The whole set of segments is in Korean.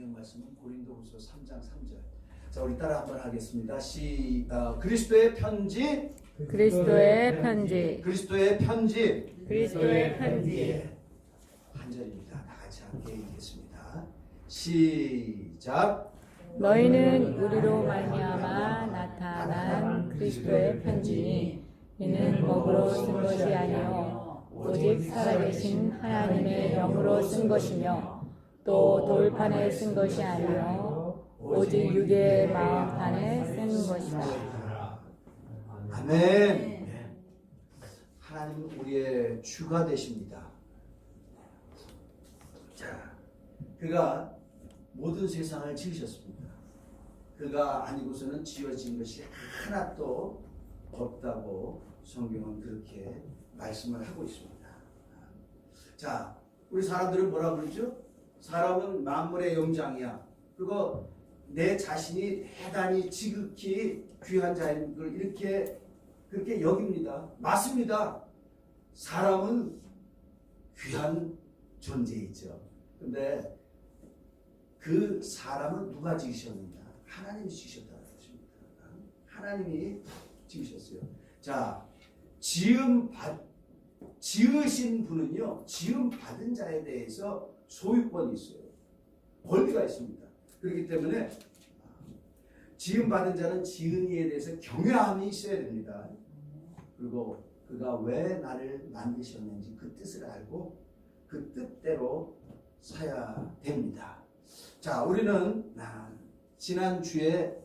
말씀은 고린도후서 3장 3절. 자, 우리 따라 한번 하겠습니다. 그리스도의 편지. 그리스도의 편지. 그리스도의 편지. 그리스도의 편지. 한 절입니다. 다 같이 함께 읽겠습니다. 시작. 너희는 우리로 말미암아 나타난 그리스도의 편지니 이는 먹으로 쓴 것이 아니요 오직 살아계신 하나님의 영으로 쓴 것이며 또 돌판에 쓴 것이 아니요 오직 육의 마음판에 쓴 것이다. 아멘. 하나님은 우리의 주가 되십니다. 자, 그가 모든 세상을 지으셨습니다. 그가 아니고서는 지어진 것이 하나도 없다고 성경은 그렇게 말씀을 하고 있습니다. 자, 우리 사람들은 뭐라 그러죠? 사람은 만물의 영장이야. 그리고 내 자신이 대단히 지극히 귀한 자인 걸 이렇게 그렇게 여깁니다. 맞습니다. 사람은 귀한 존재이죠. 근데 그 사람은 누가 지으셨느냐? 하나님이 지으셨다는 것입니다. 하나님이 지으셨어요. 자, 지으신 분은요, 지음 받은 자에 대해서 소유권이 있어요. 권리가 있습니다. 그렇기 때문에 지음 받은 자는 지은 이에 대해서 경외함이 있어야 됩니다. 그리고 그가 왜 나를 만드셨는지 그 뜻을 알고 그 뜻대로 사야 됩니다. 자, 우리는 지난주에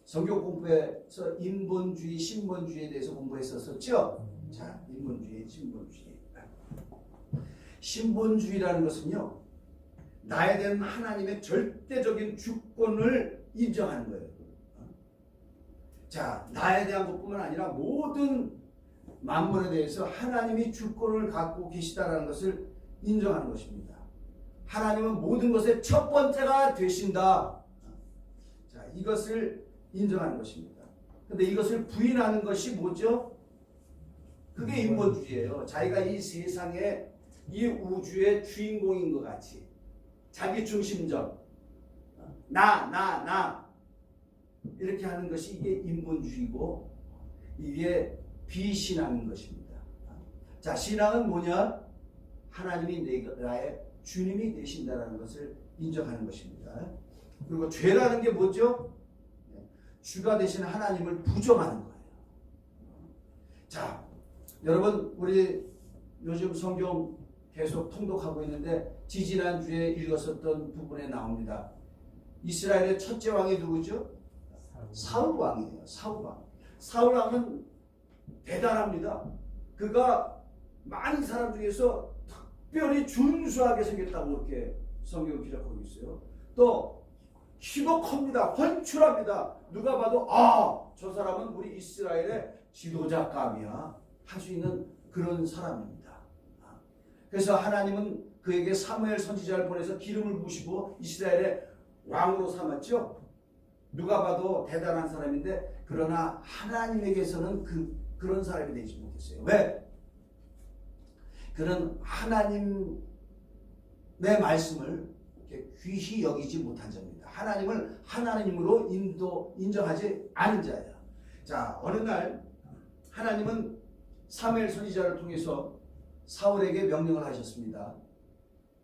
성경 공부에서 인본주의, 신본주의에 대해서 공부했었죠. 자, 인본주의, 신본주의. 신본주의라는 것은요, 나에 대한 하나님의 절대적인 주권을 인정하는 거예요. 자, 나에 대한 것뿐만 아니라 모든 만물에 대해서 하나님이 주권을 갖고 계시다라는 것을 인정하는 것입니다. 하나님은 모든 것의 첫 번째가 되신다. 자, 이것을 인정하는 것입니다. 근데 이것을 부인하는 것이 뭐죠? 그게 인본주의예요. 자기가 이 세상에 이 우주의 주인공인 것 같이 자기 중심적 나 이렇게 하는 것이 이게 인본주의고 이게 비신앙인 것입니다. 자, 신앙은 뭐냐? 하나님이 나의 주님이 되신다는 것을 인정하는 것입니다. 그리고 죄라는 게 뭐죠? 주가 되신 하나님을 부정하는 거예요. 자, 여러분, 우리 요즘 성경 계속 통독하고 있는데 지지난주에 읽었었던 부분에 나옵니다. 이스라엘의 첫째 왕이 누구죠? 사울 왕이에요. 사울 왕. 사울 왕은 대단합니다. 그가 많은 사람 중에서 특별히 준수하게 생겼다고 이렇게 성경을 기록하고 있어요. 또 키도 큽니다. 훤출합니다. 누가 봐도 저 사람은 우리 이스라엘의 지도자감이야 할 수 있는 그런 사람입니다. 그래서 하나님은 그에게 사무엘 선지자를 보내서 기름을 부으시고 이스라엘의 왕으로 삼았죠. 누가 봐도 대단한 사람인데 그러나 하나님에게서는 그런 사람이 되지 못했어요. 왜? 그는 하나님의 말씀을 귀히 여기지 못한 자입니다. 하나님을 하나님으로 인정하지 않은 자예요. 자, 어느 날 하나님은 사무엘 선지자를 통해서 사울에게 명령을 하셨습니다.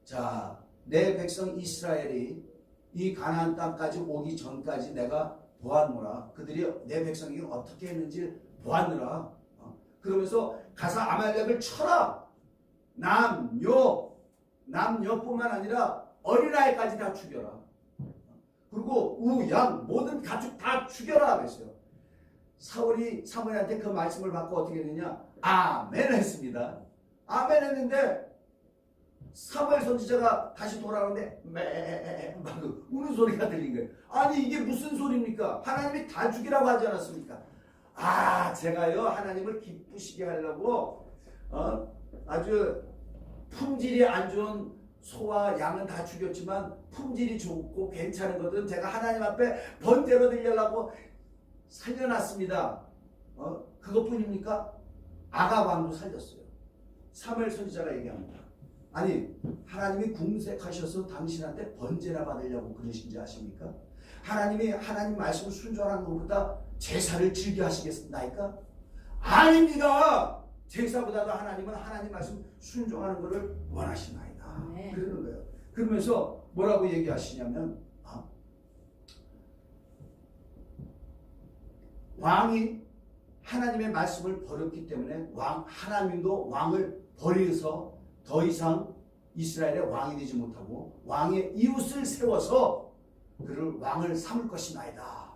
자, 내 백성 이스라엘이 이 가나안 땅까지 오기 전까지 내가 보았노라. 그들이 내 백성이 어떻게 했는지 보았노라. 그러면서 가서 아말렉을 쳐라. 남녀뿐만 아니라 어린아이까지 다 죽여라. 그리고 우, 양 모든 가축 다 죽여라 그랬어요. 사울이 사무엘한테 그 말씀을 받고 어떻게 했느냐? 아멘 했습니다. 아멘 했는데 사무엘 선지자가 다시 돌아오는데 막 우는 소리가 들린 거예요. 아니 이게 무슨 소리입니까? 하나님이 다 죽이라고 하지 않았습니까? 제가요 하나님을 기쁘시게 하려고 아주 품질이 안 좋은 소와 양은 다 죽였지만 품질이 좋고 괜찮은 것은 제가 하나님 앞에 번제로 드리려고 살려놨습니다. 그것뿐입니까? 아가방도 살렸어요. 사무엘 선지자가 얘기합니다. 아니 하나님이 궁색하셔서 당신한테 번제나 받으려고 그러신지 아십니까? 하나님이 하나님 말씀을 순종하는 것보다 제사를 즐겨 하시겠나이까? 아닙니다. 제사보다도 하나님은 하나님 말씀 순종하는 것을 원하시나이다. 네. 그러는 거예요. 그러면서 뭐라고 얘기하시냐면 왕이 하나님의 말씀을 버렸기 때문에 하나님도 왕을 버려서 더 이상 이스라엘의 왕이 되지 못하고 왕의 이웃을 세워서 그를 왕을 삼을 것이나이다.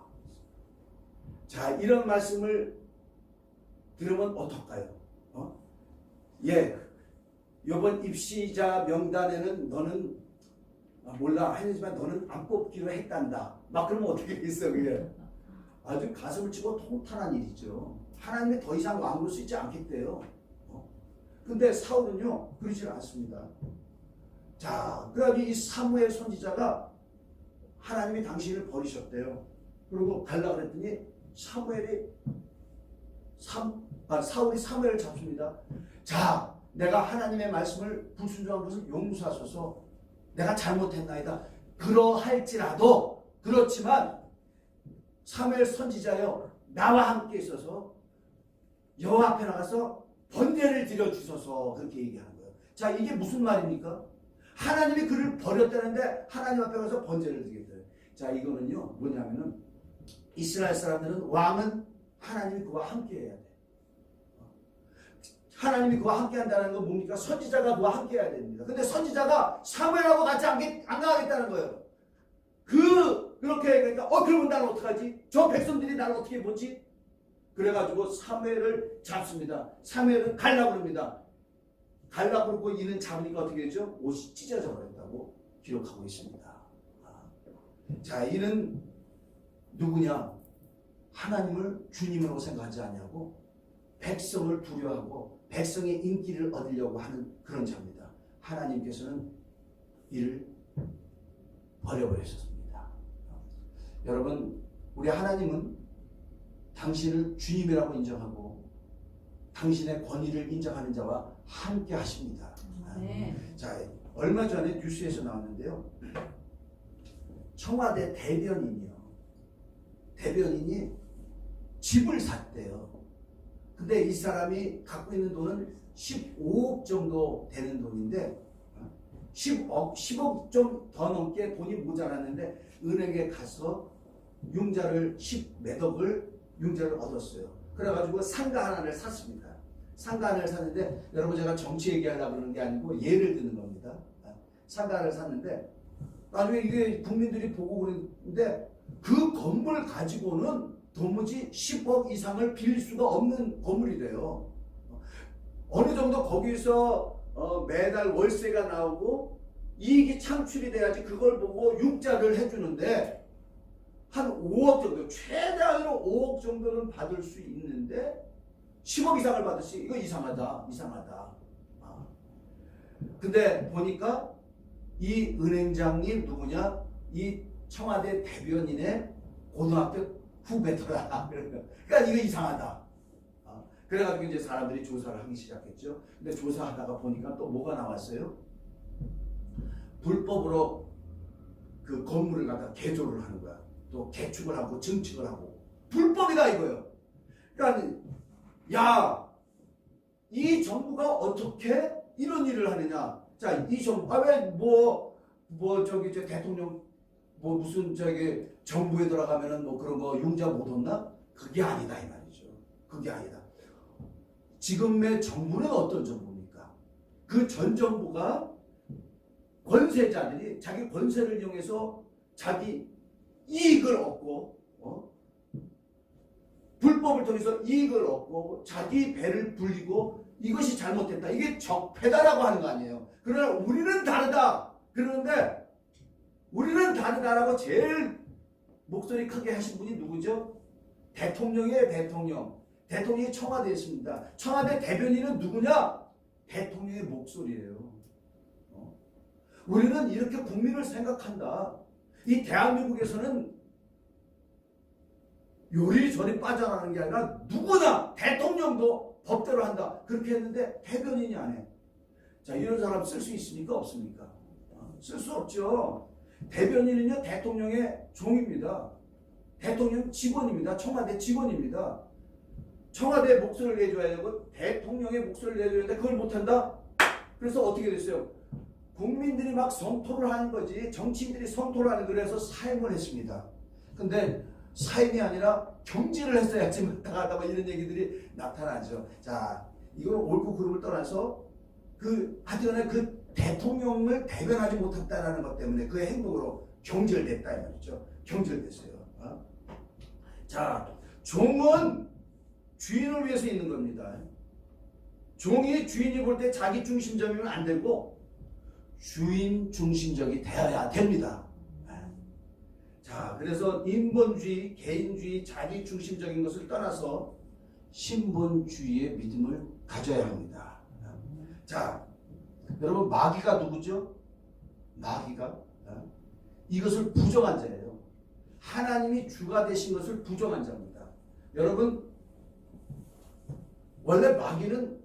자, 이런 말씀을 들으면 어떨까요? 이번 입시자 명단에는 너는 몰라 하지만 너는 안 뽑기로 했단다. 막 그러면 어떻게 되겠어 그게? 아주 가슴을 치고 통탄한 일이죠. 하나님이 더 이상 왕으로 쓰지 않겠대요. 근데 사울은요 그러지 않습니다. 자, 그래가지고 이 사무엘 선지자가 하나님이 당신을 버리셨대요. 그리고 가려고 그랬더니 사울이 사무엘을 잡습니다. 자, 내가 하나님의 말씀을 불순종한 것을 용서하소서. 내가 잘못했나이다. 그러할지라도 그렇지만 사무엘 선지자여 나와 함께 있어서 여호와 앞에 나가서 번제를 드려 주소서. 그렇게 얘기하는 거예요. 자, 이게 무슨 말입니까? 하나님이 그를 버렸다는데 하나님 앞에 가서 번제를 드리겠다. 자, 이거는요 뭐냐면은 이스라엘 사람들은 왕은 하나님이 그와 함께 해야 돼. 하나님이 그와 함께 한다는 건 뭡니까? 선지자가 그와 함께 해야 됩니다. 근데 선지자가 사무엘하고 같이 안 가겠다는 거예요. 그렇게 그러니까 그러면 나는 어떡하지? 저 백성들이 나를 어떻게 보지? 그래가지고 사무엘을 잡습니다. 사무엘은 갈라고 그럽니다. 갈라고 그러고 이는 잡으니까 어떻게 되죠? 옷이 찢어져 버렸다고 기록하고 있습니다. 자, 이는 누구냐? 하나님을 주님으로 생각하지 않냐고 백성을 두려워하고 백성의 인기를 얻으려고 하는 그런 자입니다. 하나님께서는 이를 버려버리셨습니다. 여러분, 우리 하나님은 당신을 주님이라고 인정하고 당신의 권위를 인정하는 자와 함께 하십니다. 네. 자, 얼마 전에 뉴스에서 나왔는데요. 청와대 대변인이 집을 샀대요. 근데 이 사람이 갖고 있는 돈은 15억 정도 되는 돈인데 10억 좀 더 넘게 돈이 모자랐는데 은행에 가서 융자를 10몇억을 융자를 얻었어요. 그래가지고 상가 하나를 샀습니다. 상가 하나를 샀는데 여러분 제가 정치 얘기하려고 그러는 게 아니고 예를 드는 겁니다. 상가 하나를 샀는데 나중에 이게 국민들이 보고 그러는데 그 건물 가지고는 도무지 10억 이상을 빌릴 수가 없는 건물이래요. 어느 정도 거기서 매달 월세가 나오고 이익이 창출이 돼야지 그걸 보고 융자를 해주는데 한 5억 정도, 최대한으로 5억 정도는 받을 수 있는데 10억 이상을 받으시 이거 이상하다. 근데 보니까 이 은행장님 누구냐? 이 청와대 대변인의 고등학교 후배더라. 그러니까 이거 이상하다. 그래가지고 이제 사람들이 조사를 하기 시작했죠. 근데 조사하다가 보니까 또 뭐가 나왔어요? 불법으로 그 건물을 갖다 개조를 하는 거야. 또 개축을 하고 증축을 하고 불법이다 이거예요. 그러니까 야, 이 정부가 어떻게 이런 일을 하느냐? 자, 이 정부가 왜 저기 저 대통령 무슨 저기 정부에 들어가면은 뭐 그런 거 융자 못 얻나? 그게 아니다 이 말이죠. 그게 아니다. 지금의 정부는 어떤 정부입니까? 그 전 정부가 권세자들이 자기 권세를 이용해서 자기 이익을 얻고 불법을 통해서 이익을 얻고 자기 배를 불리고 이것이 잘못됐다. 이게 적폐다라고 하는 거 아니에요. 그러나 우리는 다르다. 그러는데 우리는 다르다라고 제일 목소리 크게 하신 분이 누구죠? 대통령이에요. 대통령이 청와대에 있습니다. 청와대 대변인은 누구냐? 대통령의 목소리예요. 우리는 이렇게 국민을 생각한다. 이 대한민국에서는 요리조리 빠져나가는 게 아니라 누구나 대통령도 법대로 한다. 그렇게 했는데 대변인이 안 해. 자, 이런 사람 쓸 수 있습니까? 없습니까? 쓸 수 없죠. 대변인은요, 대통령의 종입니다. 대통령 직원입니다. 청와대 직원입니다. 청와대에 목소리를 내줘야 되고 대통령의 목소리를 내줘야 되는데 그걸 못한다? 그래서 어떻게 됐어요? 국민들이 막 성토를 하는 거지, 정치인들이 성토를 하는 거라서 사임을 했습니다. 근데 사임이 아니라 경질을 했어야지 마땅하다, 뭐 이런 얘기들이 나타나죠. 자, 이걸 옳고 그름을 떠나서 하여튼간에 그 대통령을 대변하지 못했다라는 것 때문에 그 행동으로 경질됐다 이 말이죠. 경질됐어요. 자, 종은 주인을 위해서 있는 겁니다. 종이 주인이 볼 때 자기 중심적이면 안 되고 주인 중심적이 되어야 됩니다. 자, 그래서 인본주의, 개인주의, 자기 중심적인 것을 떠나서 신본주의의 믿음을 가져야 합니다. 자, 여러분, 마귀가 누구죠? 마귀가 이것을 부정한 자예요. 하나님이 주가 되신 것을 부정한 자입니다. 여러분, 원래 마귀는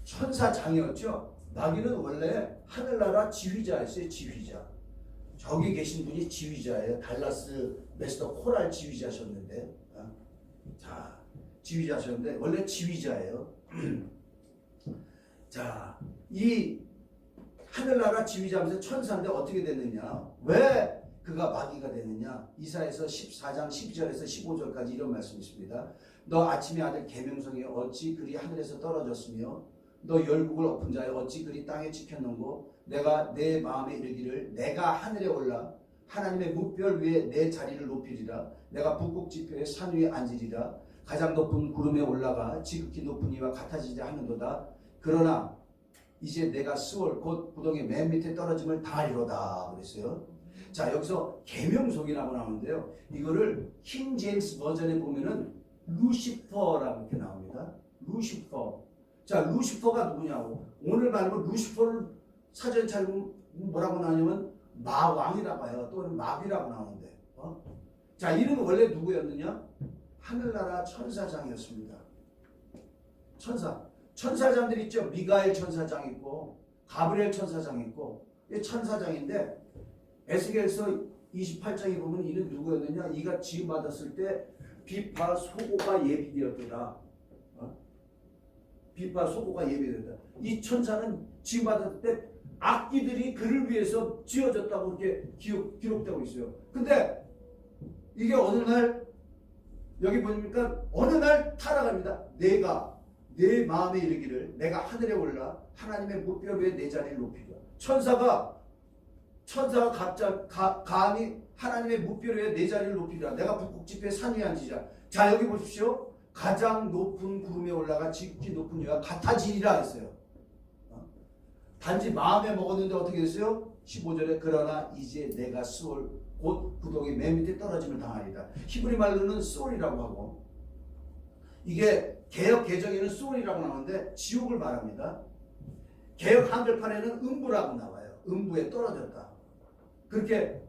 천사장이었죠. 마귀는 원래 하늘나라 지휘자였어요. 지휘자. 저기 계신 분이 지휘자예요. 달라스 메스터 코랄 지휘자셨는데, 자, 지휘자셨는데 원래 지휘자예요. 자, 이 하늘나라 지휘자면서 천사인데 어떻게 됐느냐? 왜 그가 마귀가 되느냐? 이사야서 14장 12절에서 15절까지 이런 말씀이 있습니다. 너 아침의 아들 계명성이 어찌 그리 하늘에서 떨어졌으며 너 열국을 엎은 자여 어찌 그리 땅에 찍혔는고 내가 내 마음에 이르기를 내가 하늘에 올라 하나님의 뭇별 위에 내 자리를 높이리라. 내가 북극 지표의 산 위에 앉으리라. 가장 높은 구름에 올라가 지극히 높은 이와 같아지자 하는도다. 그러나 이제 내가 스월 곧 구덩이 맨 밑에 떨어짐을 당하리로다 그랬어요. 자, 여기서 계명속이라고 나오는데요. 이거를 킹 제임스 버전에 보면은 루시퍼라고 이렇게 나옵니다. 루시퍼. 자, 루시퍼가 누구냐고. 오늘 말하면 루시퍼를 사전 찾으면 뭐라고 나오냐면 마왕이라고 해요. 또는 마귀라고 나오는데. 자, 이름은 원래 누구였느냐? 하늘나라 천사장이었습니다. 천사장들 있죠. 미가엘 천사장 있고 가브리엘 천사장 있고 이 천사장인데 에스겔서 28장에 보면 이는 누구였느냐? 이가 지음받았을 때 비파 소고가 예비되었더라. 비파 소고가 예비되었다. 이 천사는 지음받았을 때 악기들이 그를 위해서 지어졌다고 이렇게 기록되고 있어요. 근데 이게 어느 날 여기 보니까 어느 날 타락합니다. 내가 내 마음에 이르기를 내가 하늘에 올라 하나님의 뭇별 위에 내 자리를 높이리라. 천사가 감히 하나님의 뭇별 위에 내 자리를 높이리라. 내가 북극 지표의 산 위에 앉으리라. 자, 여기 보십시오. 가장 높은 구름에 올라가 지극히 높은 이와 같아지리라 했어요. 단지 마음에 먹었는데 어떻게 됐어요? 15절에 그러나 이제 내가 스올 곧 구덩이 맨 밑에 떨어짐을 당하리라. 히브리 말로는 스올이라고 하고 이게 개역 개정에는 스올이라고 나오는데 지옥을 말합니다. 개역 한글판에는 음부라고 나와요. 음부에 떨어졌다. 그렇게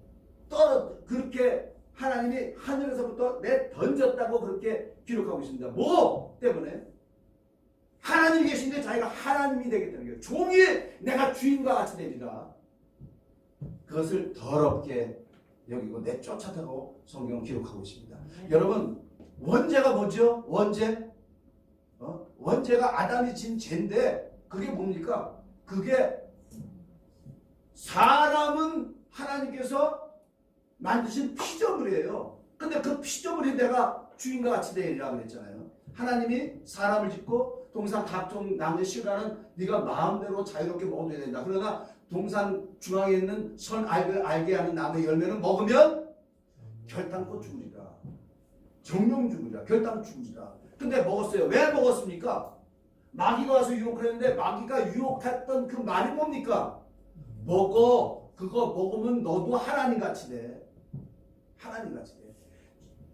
하나님이 하늘에서부터 내 던졌다고 그렇게 기록하고 있습니다. 뭐 때문에? 하나님이 계신데 자기가 하나님이 되겠다는 거예요. 종이 내가 주인과 같이 되리라. 그것을 더럽게 여기고 내쫓았다고 성경 기록하고 있습니다. 여러분, 원죄가 뭐죠? 원죄가 아담이 진 죄인데 그게 뭡니까? 그게 사람은 하나님께서 만드신 피조물이에요. 근데 그 피조물이 내가 주인과 같이 되리라 그랬잖아요. 하나님이 사람을 짓고 동산 각종 나무의 실과는 네가 마음대로 자유롭게 먹어도 된다. 그러나 동산 중앙에 있는 선 알게 하는 나무의 열매는 먹으면 결단코 죽으리라. 정령 죽으리라. 결단 죽으리라. 근데 먹었어요. 왜 먹었습니까? 마귀가 와서 유혹을 했는데 마귀가 유혹했던 그 말이 뭡니까? 그거 먹으면 너도 하나님같이 돼. 하나님같이 돼.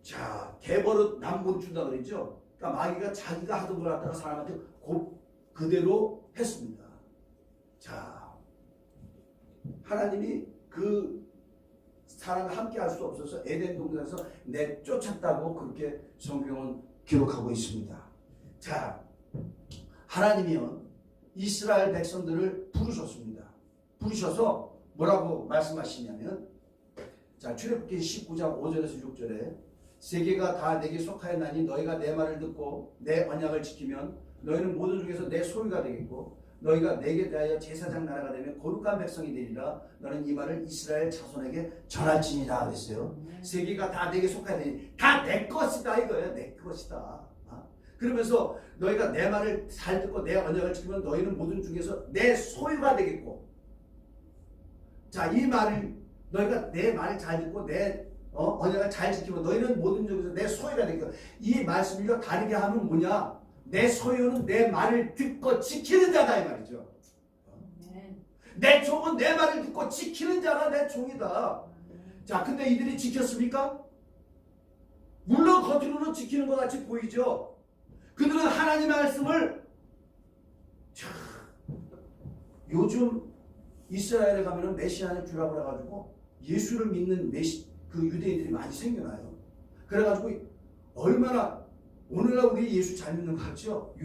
자, 개버릇 남본 준다 그랬죠? 그러니까 마귀가 자기가 하던 걸 갖다가 사람한테 그대로 했습니다. 자, 하나님이 그 사람과 함께 할 수 없어서 에덴 동산에서 내쫓았다고 그렇게 성경은 기록하고 있습니다. 자, 하나님이요 이스라엘 백성들을 부르셨습니다. 부르셔서 뭐라고 말씀하시냐면, 자, 출애굽기 19장 5절에서 6절에 세계가 다 내게 속하였나니 너희가 내 말을 듣고 내 언약을 지키면 너희는 모든 중에서 내 소유가 되겠고 너희가 내게 대하여 제사장 나라가 되면 거룩한 백성이 되리라. 너는 이 말을 이스라엘 자손에게 전할지니라 그랬어요. 세계가 다 내게 속하였나니 다 내 것이다 이거예요. 내 것이다. 그러면서 너희가 내 말을 잘 듣고 내 언약을 지키면 너희는 모든 중에서 내 소유가 되겠고, 자, 이 말을 너희가 내 말을 잘 듣고 내 언약을 잘 지키면 너희는 모든 중에서 내 소유가 되겠고, 이 말씀을 다르게 하면 뭐냐? 내 소유는 내 말을 듣고 지키는 자다 이 말이죠. 내 종은 내 말을 듣고 지키는 자가 내 종이다. 자, 근데 이들이 지켰습니까? 물론 겉으로는 지키는 것 같이 보이죠. 그들은 하나님의 말씀을, 요즘 이스라엘에 가면은 메시아의 주라고 해가지고 예수를 믿는 그 유대인들이 많이 생겨나요. 그래가지고 얼마나 오늘날 우리 예수 잘 믿는 거 같죠?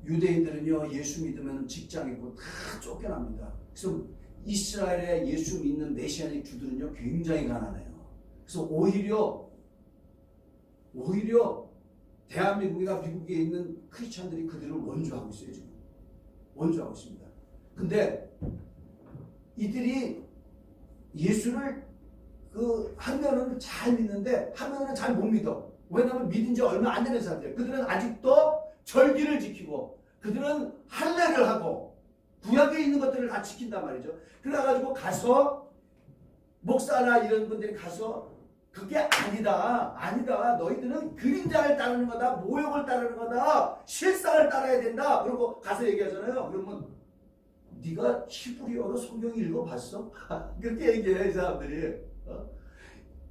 유대인들은요 예수 믿으면 직장 있고 다 쫓겨납니다. 그래서 이스라엘의 예수 믿는 메시아닉 주들은요 굉장히 가난해요. 그래서 오히려 대한민국이나 미국에 있는 크리스천들이 그들을 원조하고 있어요. 지금 원조하고 있습니다. 근데 이들이 예수를 한 면은 잘 믿는데 한 면은 잘 못 믿어. 왜냐하면 믿은 지 얼마 안 되는 사람들. 그들은 아직도 절기를 지키고 그들은 할례를 하고 구약에 있는 것들을 다 지킨단 말이죠. 그래가지고 가서 목사나 이런 분들이 가서 그게 아니다. 너희들은 그림자를 따르는 거다. 모욕을 따르는 거다. 실상을 따라야 된다. 그러고 가서 얘기하잖아요. 그러면 네가 히브리어로 성경 읽어봤어? 그렇게 얘기해요. 이 사람들이.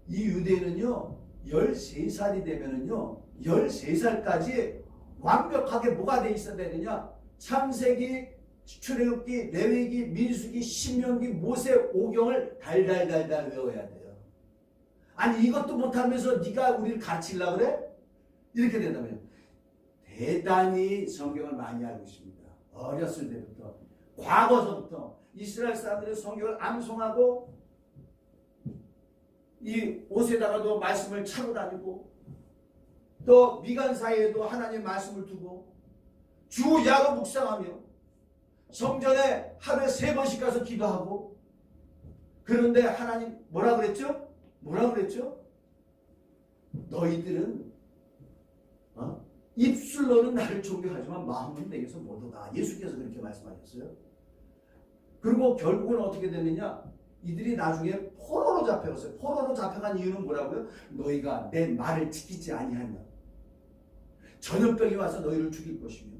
이 유대인은요 13살이 되면은요 13살까지 완벽하게 뭐가 돼 있어야 되느냐? 창세기, 출애굽기, 레위기, 민수기, 신명기, 모세, 오경을 달달달달 외워야 돼요. 아니 이것도 못하면서 네가 우리를 가르치려고 그래? 이렇게 된다면 대단히 성경을 많이 알고 있습니다. 어렸을 때부터 과거서부터 이스라엘 사람들이 성경을 암송하고 이 옷에다가도 말씀을 차고 다니고 또 미간 사이에도 하나님의 말씀을 두고 주 야곱 묵상하며 성전에 하루에 3번씩 가서 기도하고. 그런데 하나님 뭐라 그랬죠? 너희들은 입술로는 나를 존경하지만 마음은 내게서 못오다. 예수께서 그렇게 말씀하셨어요. 그리고 결국은 어떻게 되느냐? 이들이 나중에 포로로 잡혀갔어요. 포로로 잡혀간 이유는 뭐라고요? 너희가 내 말을 지키지 아니하면 전염병이 와서 너희를 죽일 것이며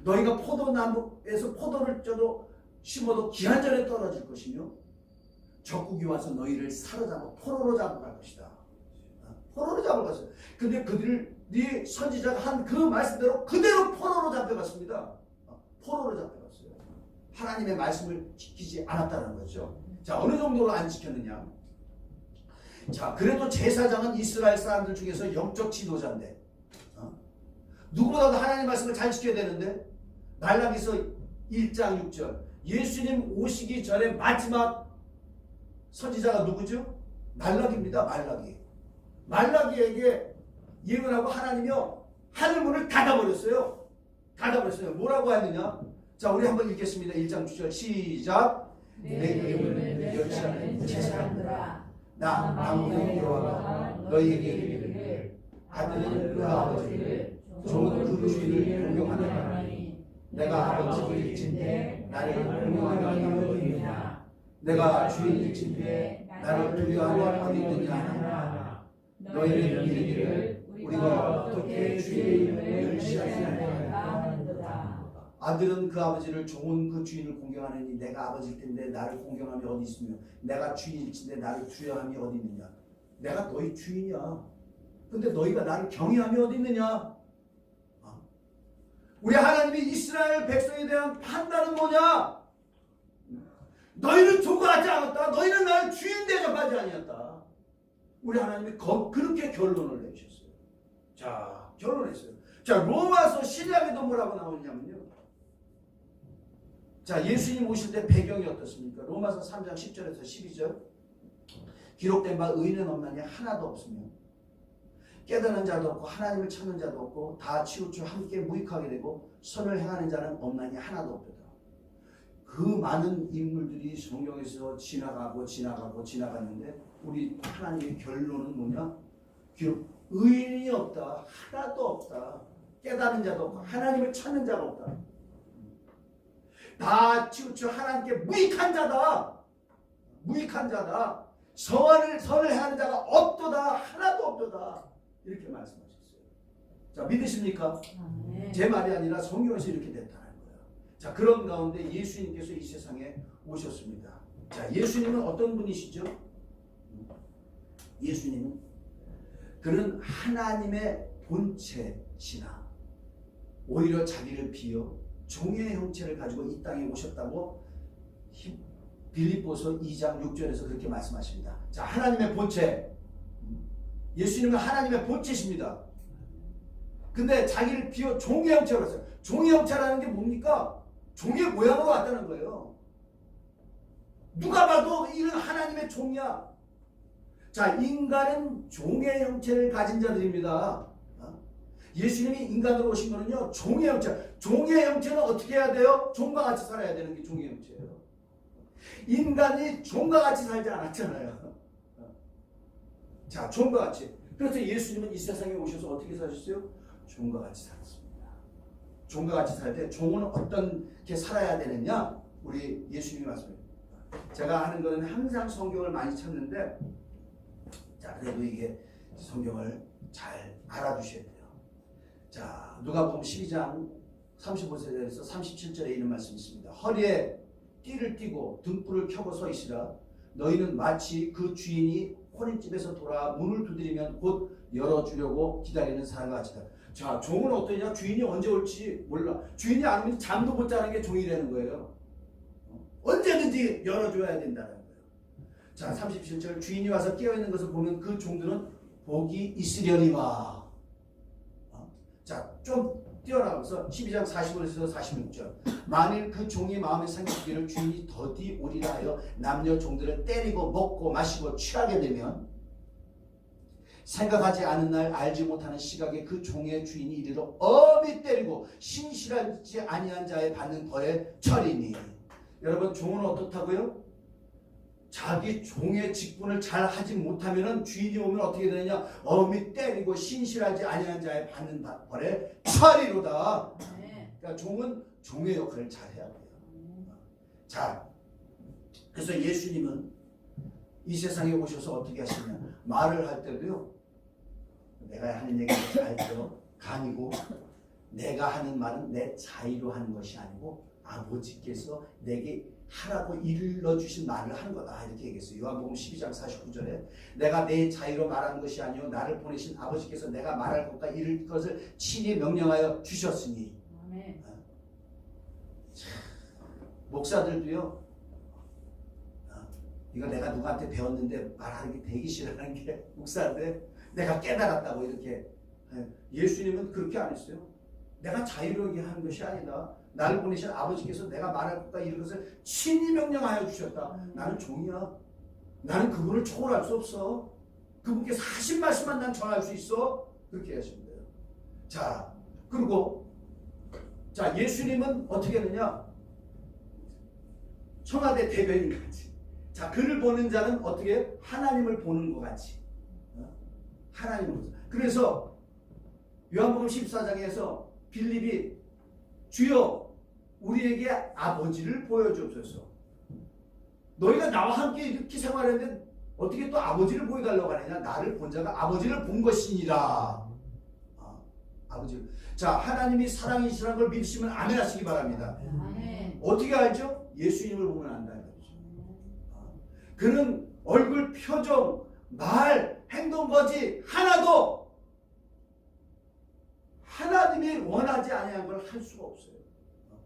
너희가 포도나무에서 포도를 심어도 기한전에 떨어질 것이며 적국이 와서 너희를 사로잡아 포로로 잡아갈 것이다. 포로로 잡아갔어요. 근데 그들이 선지자가 한 그 말씀대로 그대로 포로로 잡혀갔습니다. 포로로 잡혀갔어요. 하나님의 말씀을 지키지 않았다는 거죠. 자, 어느 정도로 안 지켰느냐? 자, 그래도 제사장은 이스라엘 사람들 중에서 영적 지도자인데 누구보다도 하나님의 말씀을 잘 지켜야 되는데 말라기서 1장 6절 예수님 오시기 전에 마지막 선지자가 누구죠? 말라기입니다. 말라기에게 예언하고 하나님이요 하늘문을 닫아버렸어요. 뭐라고 했느냐? 자, 우리 한번 읽겠습니다. 1장 6절 시작. 내 이름을 열취하는 제사장들아 나 만군의 여호와가 너희에게 이르기를 아들은 그 아버지를 종은 그 주인을 공경하느니 내가 아버지일진데 나를 공경하는 어디 있느냐? 내가 주인일진데 나를 두려워하는 어디 있느냐? 너희는 이르기를 우리가 어떻게 주의 이름을 열취하느냐? 아들은 그 아버지를 종은 그 주인을 공경하느니 내가 아버지일 텐데 나를 공경함이 어디 있으며 내가 주인일진데 나를 두려워함이 어디 있느냐? 내가 너희 주인이야. 근데 너희가 나를 경외함이 어디 있느냐? 우리 하나님이 이스라엘 백성에 대한 판단은 뭐냐? 너희는 조과하지 않았다. 너희는 나를 주인 대접하지 아니었다. 우리 하나님이 그렇게 결론을 내주셨어요. 자, 결론했어요. 자, 로마서 신약에도 뭐라고 나오냐면요. 자, 예수님 오실 때 배경이 어떻습니까? 로마서 3장 10절에서 12절. 기록된 바 의인은 없나니 하나도 없으며 깨닫는 자도 없고 하나님을 찾는 자도 없고 다 치우쳐 함께 무익하게 되고 선을 행하는 자는 없나니 하나도 없도다. 그 많은 인물들이 성경에서 지나갔는데 우리 하나님의 결론은 뭐냐? 기록 의인이 없다. 하나도 없다. 깨닫는 자도 없고 하나님을 찾는 자가 없다. 다 치우쳐 하나님께 무익한 자다. 무익한 자다. 선을 행하는 자가 없도다. 하나도 없도다. 이렇게 말씀하셨어요. 자, 믿으십니까? 제 말이 아니라 성경에서 이렇게 됐다는 거예요. 자, 그런 가운데 예수님께서 이 세상에 오셨습니다. 자, 예수님은 어떤 분이시죠? 예수님은 그는 하나님의 본체시나 오히려 자기를 비어 종의 형체를 가지고 이 땅에 오셨다고 빌립보서 2장 6절에서 그렇게 말씀하십니다. 자, 하나님의 본체. 예수님은 하나님의 본체십니다. 근데 자기를 비워 종의 형체로 했어요. 종의 형체라는 게 뭡니까? 종의 모양으로 왔다는 거예요. 누가 봐도 이는 하나님의 종이야. 자, 인간은 종의 형체를 가진 자들입니다. 예수님이 인간으로 오신 거는요, 종의 형체. 종의 형체는 어떻게 해야 돼요? 종과 같이 살아야 되는 게 종의 형체예요. 인간이 종과 같이 살지 않았잖아요. 자, 종과 같이. 그래서 예수님은 이 세상에 오셔서 어떻게 사셨어요? 종과 같이 살았습니다. 종과 같이 살 때 종은 어떻게 살아야 되느냐? 우리 예수님이 말씀해요. 제가 하는 거는 항상 성경을 많이 찾는데, 자, 그래도 이게 성경을 잘 알아두셔야 돼요. 자, 누가복음 12장 35절에서 37절에 이런 말씀이 있습니다. 허리에 띠를 띠고 등불을 켜고 서 있으라. 너희는 마치 그 주인이 혼인집에서 돌아 문을 두드리면 곧 열어주려고 기다리는 사람과 같이다. 자, 종은 어떠냐? 주인이 언제 올지 몰라. 주인이 안 오면 잠도 못 자는 게 종이라는 거예요. 언제든지 열어줘야 된다는 거예요. 자, 37절. 주인이 와서 깨어있는 것을 보면 그 종들은 복이 있으려니와. 자, 좀 뛰어나가서 12장 45절에서 46절. 만일 그 종이 마음에 생기기를 주인이 더디 오리라 하여 남녀 종들을 때리고 먹고 마시고 취하게 되면 생각하지 않은 날 알지 못하는 시각에 그 종의 주인이 이르러 엄히 때리고 신실하지 아니한 자에 받는 벌의 처리니. 여러분, 종은 어떻다고요? 자기 종의 직분을 잘 하지 못하면 주인이 오면 어떻게 되느냐? 엄히 때리고 신실하지 아니한 자에 받는 벌의 처리로다. 그러니까 종은 종의 역할을 잘 해야 돼요. 자, 그래서 예수님은 이 세상에 오셔서 어떻게 하시냐? 말을 할 때도요, 내가 하는 얘기를 잘 들어 간이고, 내가 하는 말은 내 자의로 하는 것이 아니고 아버지께서 내게 하라고 일러주신 말을 하는 거다, 이렇게 얘기했어요. 요한복음 12장 49절에 내가 내 자의로 말하는 것이 아니요 나를 보내신 아버지께서 내가 말할 것과 이를 것을 친히 명령하여 주셨으니. 목사들도요, 이거 내가 누구한테 배웠는데 말하는 게 되게 싫어하는 게 목사인데 내가 깨달았다고 이렇게. 예수님은 그렇게 안 했어요. 내가 자유로 하는 것이 아니다. 나를 보내신 아버지께서 내가 말할 것과 이런 것을 친히 명령하여 주셨다. 나는 종이야. 나는 그분을 초월할 수 없어. 그분께서 하신 말씀만 난 전할 수 있어. 그렇게 하시면 돼요. 자, 그리고 자, 예수님은 어떻게 했느냐? 청와대 대변인 같이. 자, 그를 보는 자는 어떻게? 하나님을 보는 것 같이. 하나님을 보는. 그래서 요한복음 14장에서 빌립이 주여 우리에게 아버지를 보여주옵소서. 너희가 나와 함께 이렇게 생활했는데 어떻게 또 아버지를 보여달라고 하느냐? 나를 본 자가 아버지를 본 것이니라. 아버지를. 자, 하나님이 사랑이시라는 걸 믿으시면 아멘 하시기 바랍니다. 어떻게 알죠? 예수님을 보면 안다. 그는 얼굴, 표정, 말, 행동 거지 하나도 하나님이 원하지 아니한 걸 할 수가 없어요.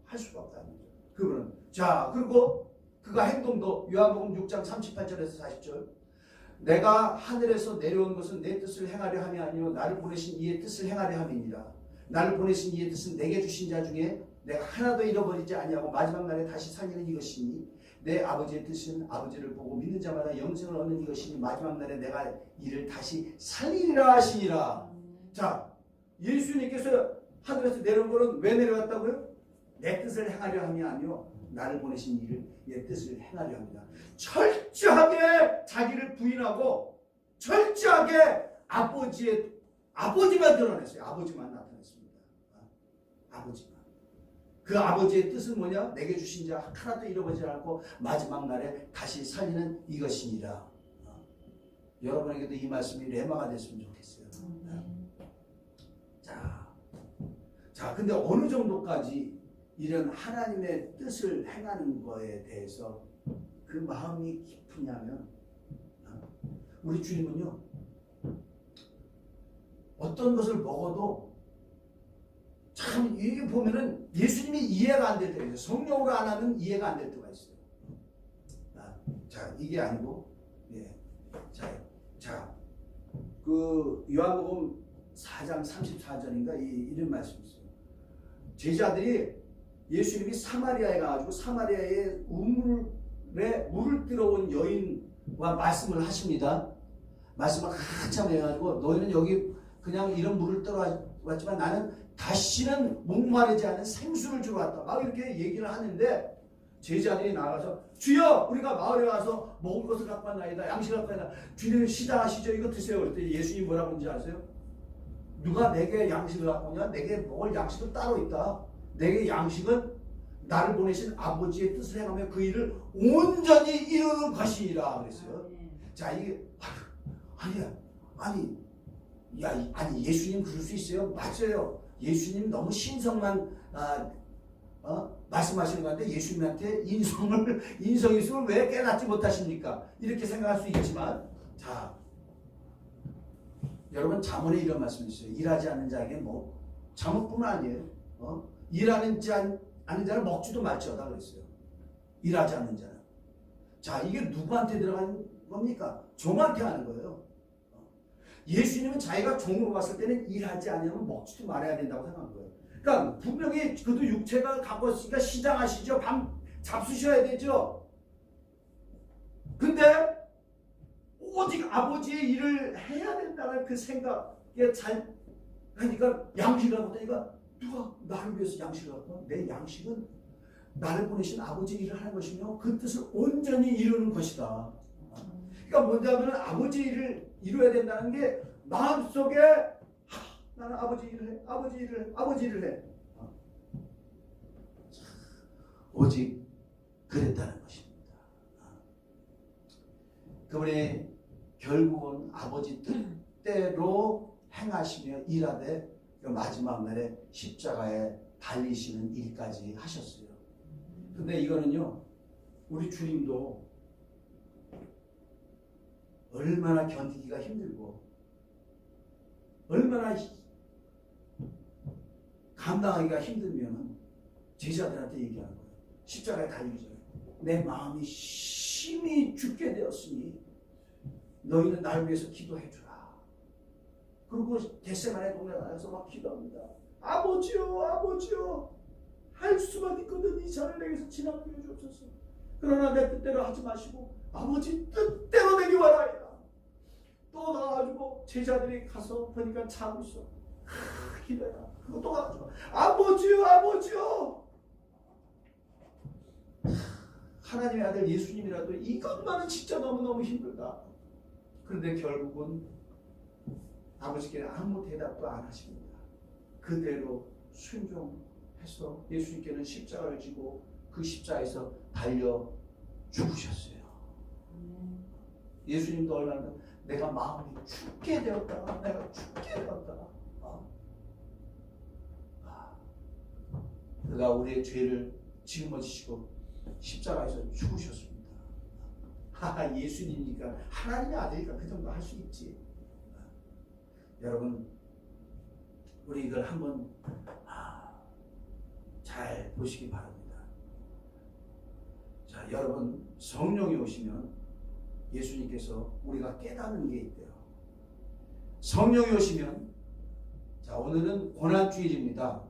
할 수가 없다는 거죠. 그분은. 자, 그리고 그가 행동도 요한복음 6장 38절에서 40절. 내가 하늘에서 내려온 것은 내 뜻을 행하려 함이 아니요 나를 보내신 이의 뜻을 행하려 함이니라. 나를 보내신 이의 뜻은 내게 주신 자 중에 내가 하나도 잃어버리지 아니하고 마지막 날에 다시 살리는 이것이니 내 아버지의 뜻은 아버지를 보고 믿는 자마다 영생을 얻는 이것이니 마지막 날에 내가 이를 다시 살리리라 하시니라. 자, 예수님께서 하늘에서 내려온 것은 왜 내려왔다고요? 내 뜻을 행하려 함이 아니요 나를 보내신 이를 내 뜻을 행하려 합니다. 철저하게 자기를 부인하고 철저하게 아버지만 드러냈어요. 아버지만 나타냈습니다. 아버지만. 그 아버지의 뜻은 뭐냐? 내게 주신 자 하나도 잃어버리지 않고 마지막 날에 다시 살리는 이것이니라. 여러분에게도 이 말씀이 레마가 됐으면 좋겠어요. 자, 근데 어느 정도까지 이런 하나님의 뜻을 행하는 거에 대해서 그 마음이 깊으냐면, 우리 주님은요, 어떤 것을 먹어도 참 이게 보면은 예수님이 이해가 안 될 때가 있어요. 성령으로 안 하면 이해가 안 될 때가 있어요. 자, 이게 아니고, 예. 그 요한복음 4장 34절인가 이런 말씀이 있어요. 제자들이 예수님이 사마리아에 가가지고 사마리아의 우물에 물을 들어온 여인과 말씀을 하십니다. 말씀을 한참 해가지고 너희는 여기 그냥 이런 물을 들어왔지만 나는 다시는 목마르지 않은 생수를 주러 왔다. 막 이렇게 얘기를 하는데 제자들이 나가서 주여 우리가 마을에 와서 먹을 것을 갖고 왔나이다. 양식을 갖고 왔나이다. 주님 시다하시죠. 이거 드세요. 그랬더니 예수님이 뭐라고 하는지 아세요? 누가 내게 양식을 갖고 오냐? 내게 먹을 양식은 따로 있다. 내게 양식은 나를 보내신 아버지의 뜻을 행하며 그 일을 온전히 이루는 것이라 그랬어요. 자, 이게 아니 예수님 그럴 수 있어요? 맞아요. 예수님 너무 신성만 말씀하시는 건데 예수님한테 인성이 있으면 왜 깨닫지 못하십니까? 이렇게 생각할 수 있지만, 자, 여러분 잠언에 이런 말씀이 있어요. 일하지 않는 자에게 뭐 잠언뿐만 아니에요. 일하는 않는 자는 먹지도 말지어다 그랬어요. 일하지 않는 자는. 자, 이게 누구한테 들어가는 겁니까? 종한테 하는 거예요. 예수님은 자기가 종으로 봤을 때는 일하지 않으면 먹지도 말아야 된다고 생각한 거예요. 그러니까 분명히 그도 육체가 갖고 있으니까 시장하시죠. 밤 잡수셔야 되죠. 근데 오직 아버지의 일을 해야 된다는 그 생각에 잘 하니까 양식을 갖고 다니까 누가 나를 위해서 양식을 갖고 와? 내 양식은 나를 보내신 아버지의 일을 하는 것이며 그 뜻을 온전히 이루는 것이다. 그러니까 뭐냐면 아버지 일을 이루어야 된다는 게 마음속에 나는 아버지 일을 해. 아버지 일을 해. 오직 그랬다는 것입니다. 그분이 결국은 아버지 뜻대로 행하시며 일하되 마지막 날에 십자가에 달리시는 일까지 하셨어요. 근데 이거는요, 우리 주님도 얼마나 견디기가 힘들고 얼마나 감당하기가 힘들면 제자들한테 얘기하는 거예요. 십자가에 달리기 전에 내 마음이 심히 죽게 되었으니 너희는 나를 위해서 기도해 주라. 그리고 겟세마네 동네 나가서 막 기도합니다. 아버지요 할 수만 있거든 이 잔을 내게서 지나가게 해주옵소서. 그러나 내 뜻대로 하지 마시고 아버지 뜻대로 되기 원하이다. 또 나가가지고 제자들이 가서 보니까 자고 있어. 기도해라. 그거 또 가가지고 아버지요 하나님의 아들 예수님이라도 이것만은 진짜 너무너무 힘들다. 그런데 결국은 아버지께 아무 대답도 안 하십니다. 그대로 순종해서 예수님께는 십자가를 지고 그 십자가에서 달려 죽으셨어요. 예수님도 얼마나 내가 마음이 죽게 되었다. 내가 죽게 되었다. 그가 우리의 죄를 짊어지시고 십자가에서 죽으셨습니다. 예수님이니까 하나님의 아들이니까 그 정도 할 수 있지. 여러분 우리 이걸 한번 잘 보시기 바랍니다. 자, 여러분 성령이 오시면 예수님께서 우리가 깨닫는 게 있대요. 성령이 오시면 자, 오늘은 고난주일입니다.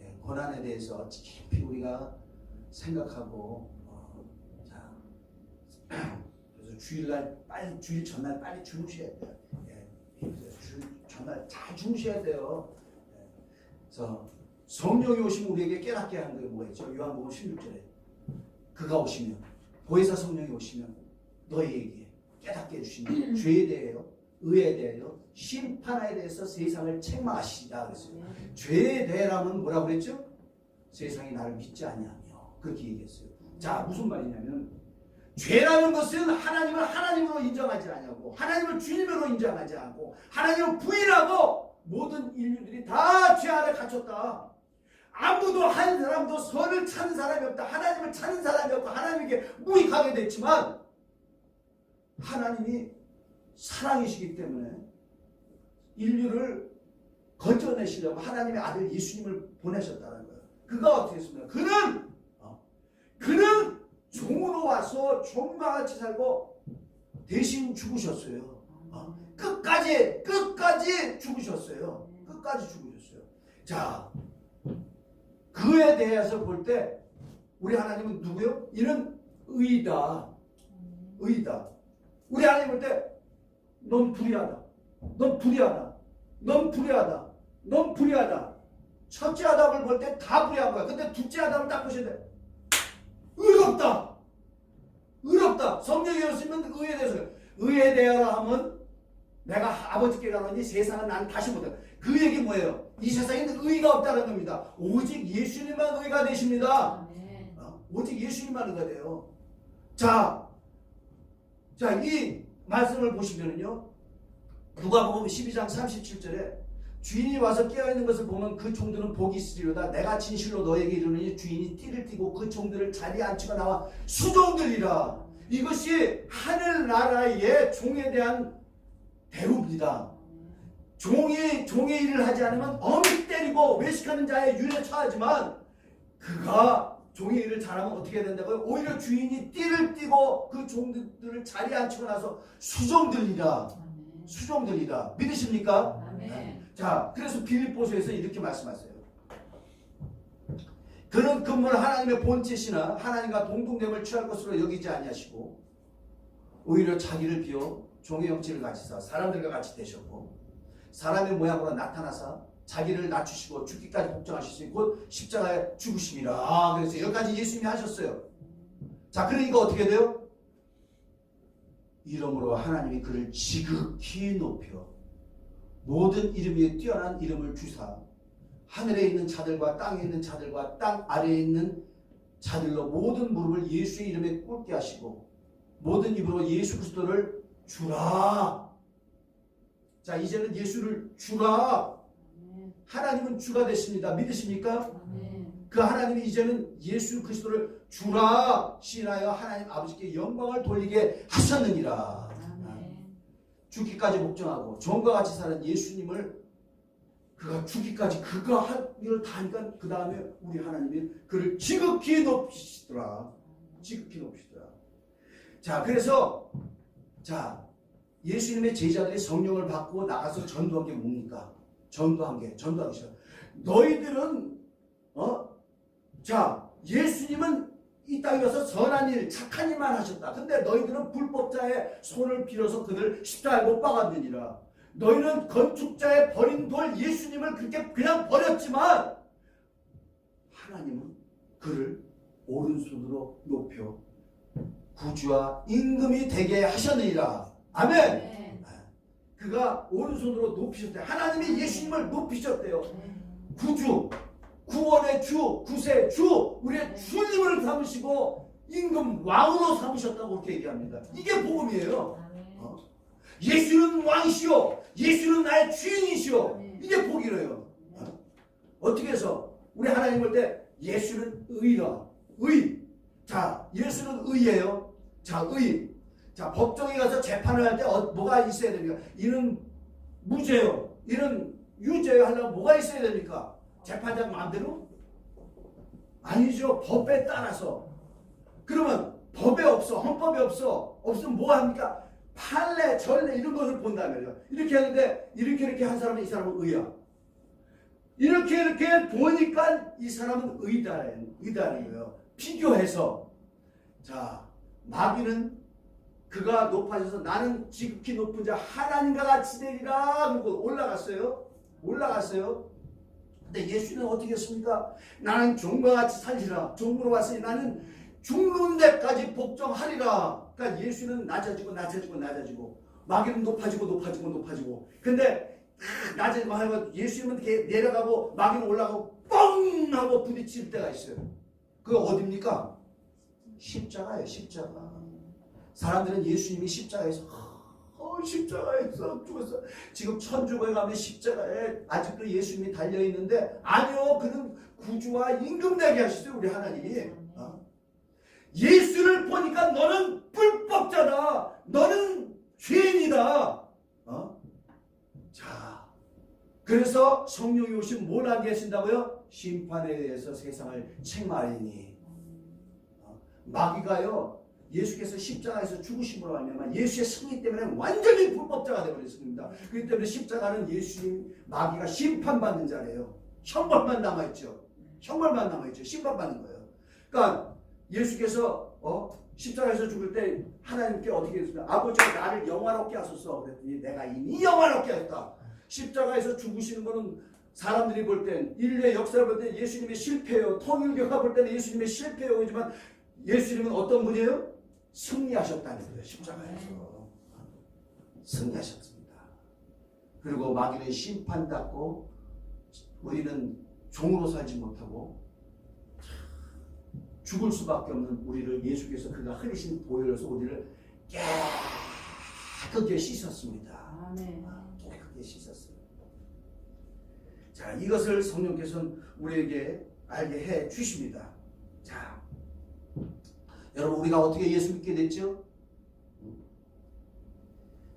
예, 고난에 대해서 깊이 우리가 생각하고 자, 그래서 주일날 빨리 주일 전날 빨리 주무셔야 돼요. 예, 주일 전날 잘 주무셔야 돼요. 예, 그래서 성령이 오시면 우리에게 깨닫게 하는 게 뭐였죠? 요한복음 16절에 그가 오시면 보혜사 성령이 오시면 너희에게 깨닫게 해주시는 죄에 대하여 의에 대하여 심판에 대해서 세상을 책망하시리라 그랬어요. 죄에 대하면 뭐라고 그랬죠? 세상이 나를 믿지 아니하며 그렇게 얘기했어요. 자, 무슨 말이냐면 죄라는 것은 하나님을 하나님으로 인정하지 않냐고, 하나님을 주님으로 인정하지 않고 하나님을 부인하고 모든 인류들이 다 죄 아래 갇혔다. 아무도 한 사람도 선을 찾는 사람이 없다. 하나님을 찾는 사람이 없고 하나님에게 무익하게 됐지만 하나님이 사랑이시기 때문에 인류를 건져내시려고 하나님의 아들 예수님을 보내셨다는 거예요. 그가 어떻게 했습니까? 그는 종으로 와서 종과 같이 살고 대신 죽으셨어요. 끝까지 죽으셨어요. 끝까지 죽으셨어요. 자, 그에 대해서 볼 때 우리 하나님은 누구요? 이는 의다. 의다. 우리 하나님 볼 때 넌 불의하다. 넌 불의하다. 넌 불의하다. 넌 불의하다. 첫째 아담을 볼 때 다 불의한 거야. 근데 둘째 아담을 딱 보셔야 돼. 의롭다. 의롭다. 성경에 오시면 의에 대해서 의에 대하여 하면 내가 아버지께 가노니 세상은 난 다시 못해. 그 얘기 뭐예요? 이 세상에는 의가 없다는 겁니다. 오직 예수님만 의가 되십니다. 오직 예수님만 의가 돼요. 자, 이 말씀을 보시면은요, 누가복음 12장 37절에 주인이 와서 깨어있는 것을 보면 그 종들은 복이 있으리로다. 내가 진실로 너에게 이르노니 주인이 띠를 띠고 그 종들을 자리에 앉히고 나와 수종들이라. 이것이 하늘나라의 종에 대한 대우입니다. 종의 일을 하지 않으면 엄히 때리고 외식하는 자의 윤에 처하지만 그가 종의 일을 잘하면 어떻게 된다고요? 오히려 주인이 띠를 띠고 그 종들을 자리에 앉히고 나서 수종들이라. 수종들이라. 믿으십니까? 아멘. 자, 그래서 빌립보서에서 이렇게 말씀하세요. 그는 근본 하나님의 본체시나 하나님과 동등됨을 취할 것으로 여기지 아니하시고 오히려 자기를 비워 종의 형체를 가지사 사람들과 같이 되셨고 사람의 모양으로 나타나사 자기를 낮추시고 죽기까지 복종하시니 곧 십자가에 죽으심이라. 그래서 여기까지 예수님이 하셨어요. 자, 그러니까 어떻게 돼요? 이름으로 하나님이 그를 지극히 높여 모든 이름 위에 뛰어난 이름을 주사 하늘에 있는 자들과 땅에 있는 자들과 땅 아래에 있는 자들로 모든 무릎을 예수의 이름에 꿇게 하시고 모든 입으로 예수 그리스도를 주라. 자, 이제는 예수를 주라. 하나님은 주가 됐습니다. 믿으십니까? 그 하나님이 이제는 예수 그리스도를 주라 시인하여 하나님 아버지께 영광을 돌리게 하셨느니라. 죽기까지 복종하고 종과 같이 사는 예수님을 그가 죽기까지 그가 할 일을 다 하니까 그 다음에 우리 하나님이 그를 지극히 높이시더라. 지극히 높이시더라. 자, 그래서 자, 예수님의 제자들이 성령을 받고 나가서 전도한 게 뭡니까? 전도하기 싫어. 너희들은 자, 예수님은 이 땅에 와서 선한 일, 착한 일만 하셨다. 근데 너희들은 불법자의 손을 빌어서 그들 십자가에 못 박았느니라. 너희는 건축자의 버린 돌 예수님을 그렇게 그냥 버렸지만 하나님은 그를 오른손으로 높여 구주와 임금이 되게 하셨느니라. 아멘. 그가 오른손으로 높이셨대요. 하나님이 예수님을 높이셨대요. 구주, 구원의 주, 구세의 주, 우리의 주님을 삼으시고 임금 왕으로 삼으셨다고 그렇게 얘기합니다. 이게 복음이에요. 예수는 왕이시오. 예수는 나의 주인이시오. 이게 복이래요. 어떻게 해서 우리 하나님 볼 때 예수는 의라. 의. 자, 예수는 의예요. 자, 의. 자, 법정에 가서 재판을 할 때 뭐가 있어야 됩니까? 이는 무죄요. 이는 유죄요 하려면 뭐가 있어야 됩니까? 재판장 마음대로? 아니죠. 법에 따라서. 그러면 법에 없어. 헌법에 없어. 없으면 뭐 합니까? 판례, 전례 이런 것을 본다면요. 이렇게 하는데 이렇게 한 사람은 이 사람은 의야. 이렇게 보니까 이 사람은 의다는 거예요. 비교해서. 자, 마귀는 그가 높아져서 나는 지극히 높은 자 하나님과 같이 되리라 그러고 올라갔어요. 근데 예수는 어떻게 했습니까? 나는 종과 같이 살리라. 종으로 왔으니 나는 죽는 데까지 복종하리라. 그러니까 예수는 낮아지고 마귀는 높아지고 근데 낮아지고 하면 예수님은 이렇게 내려가고 마귀는 올라가고 뻥 하고 부딪힐 때가 있어요. 그거 어딥니까? 십자가예요. 십자가. 사람들은 예수님이 십자가에서 죽었어. 지금 천주교에 가면 십자가에 아직도 예수님이 달려있는데 아니요. 그는 구주와 임금되게 하시죠. 우리 하나님이. 예수를 보니까 너는 불법자다. 너는 죄인이다. 자, 그래서 성령이 오시면 뭘 하게 하신다고요? 심판에 의해서 세상을 책망하리니. 마귀가요. 예수께서 십자가에서 죽으심으로 말미암아 예수의 승리 때문에 완전히 불법자가 되어버렸습니다. 그렇기 때문에 십자가는 예수님 마귀가 심판받는 자래요. 형벌만 남아있죠. 심판받는 거예요. 그러니까 예수께서 십자가에서 죽을 때 하나님께 어떻게 했습니까? 아버지가 나를 영화롭게 하소서 그랬더니 내가 이미 영화롭게 했다. 십자가에서 죽으시는 거는 사람들이 볼 땐 인류의 역사를 볼 때 예수님의 실패예요. 통일교가 볼 때는 예수님의 실패예요. 하지만 예수님은 어떤 분이에요? 승리하셨다는 거예요. 십자가에서 승리하셨습니다. 그리고 마귀는 심판받고 우리는 종으로 살지 못하고 죽을 수밖에 없는 우리를 예수께서 그가 흘리신 보혈로서 우리를 깨끗하게 씻었습니다. 깨끗하게 씻었습니다. 자, 이것을 성령께서는 우리에게 알게 해 주십니다. 자, 여러분 우리가 어떻게 예수 믿게 됐죠?